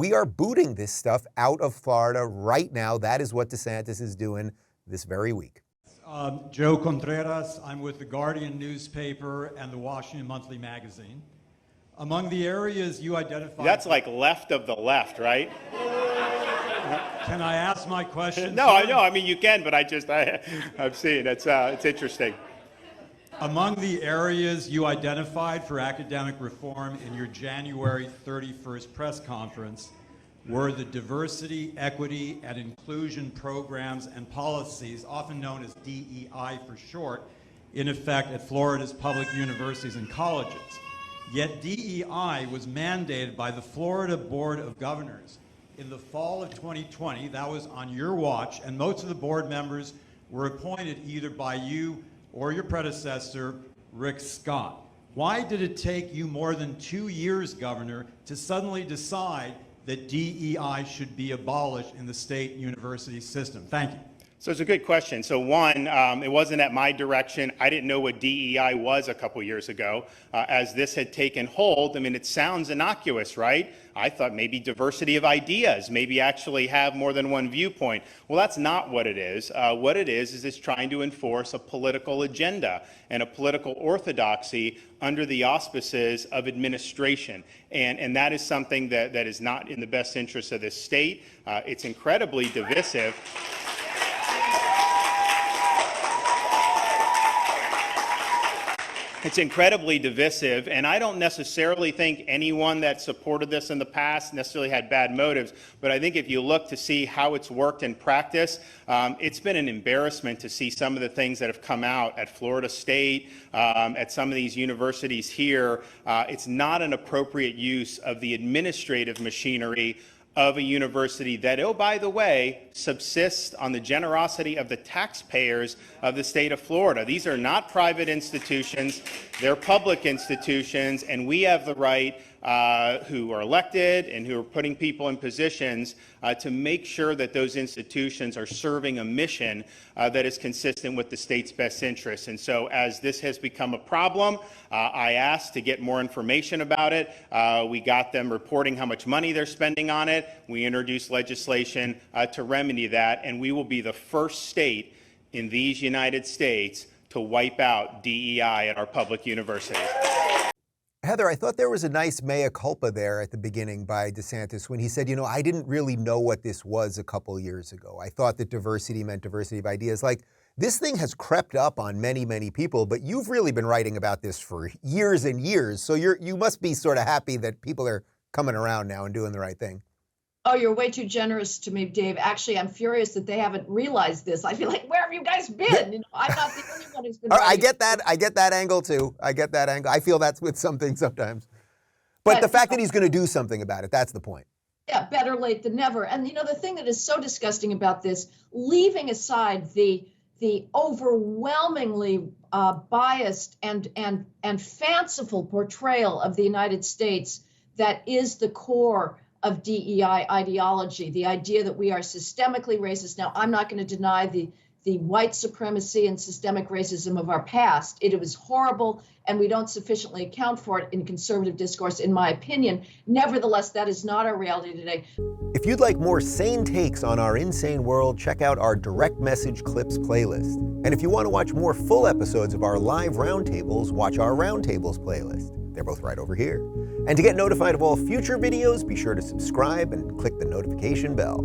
We are booting this stuff out of Florida right now. That is what DeSantis is doing this very week. Joe Contreras, I'm with the Guardian newspaper and the Washington Monthly magazine. Among the areas you identified... That's like left of the left, right? Can I ask my question? No, I know. I mean, you can, but I've seen it. It's interesting. Among the areas you identified for academic reform in your January 31st press conference were the diversity, equity, and inclusion programs and policies, often known as DEI for short, in effect at Florida's public universities and colleges. Yet DEI was mandated by the Florida Board of Governors in the fall of 2020. That was on your watch, and most of the board members were appointed either by you or your predecessor, Rick Scott. Why did it take you more than 2 years, Governor, to suddenly decide that DEI should be abolished in the state university system? Thank you. So it's a good question. So one, it wasn't at my direction. I didn't know what DEI was a couple years ago. As this had taken hold, I mean, it sounds innocuous, right? I thought maybe diversity of ideas, maybe actually have more than one viewpoint. Well, that's not what it is. What it is it's trying to enforce a political agenda and a political orthodoxy under the auspices of administration. And that is something that is not in the best interest of this state. It's incredibly divisive. It's incredibly divisive, and I don't necessarily think anyone that supported this in the past necessarily had bad motives, but I think if you look to see how it's worked in practice, it's been an embarrassment to see some of the things that have come out at Florida State, at some of these universities here. It's not an appropriate use of the administrative machinery of a university that, oh, by the way, subsists on the generosity of the taxpayers of the state of Florida. These are not private institutions, they're public institutions, and we have the right, who are elected and who are putting people in positions to make sure that those institutions are serving a mission that is consistent with the state's best interests. And so as this has become a problem, I asked to get more information about it. We got them reporting how much money they're spending on it. We introduced legislation to remedy that, and we will be the first state in these United States to wipe out DEI at our public universities. Heather, I thought there was a nice mea culpa there at the beginning by DeSantis when he said, you know, I didn't really know what this was a couple years ago. I thought that diversity meant diversity of ideas. Like, this thing has crept up on many, many people, but you've really been writing about this for years and years. So you must be sort of happy that people are coming around now and doing the right thing. Oh, you're way too generous to me, Dave. Actually, I'm furious that they haven't realized this. I feel like, where have you guys been? You know, I'm not the only one who's been. I get that. I get that angle too. I get that angle. I feel that's with something sometimes. But the fact that he's going to do something about it, that's the point. Yeah, better late than never. And you know, the thing that is so disgusting about this, leaving aside the overwhelmingly biased and fanciful portrayal of the United States that is the core of DEI ideology, the idea that we are systemically racist. Now, I'm not going to deny the white supremacy and systemic racism of our past. It was horrible, and we don't sufficiently account for it in conservative discourse, in my opinion. Nevertheless, that is not our reality today. If you'd like more sane takes on our insane world, check out our direct message clips playlist. And if you want to watch more full episodes of our live roundtables, watch our roundtables playlist. They're both right over here. And to get notified of all future videos, be sure to subscribe and click the notification bell.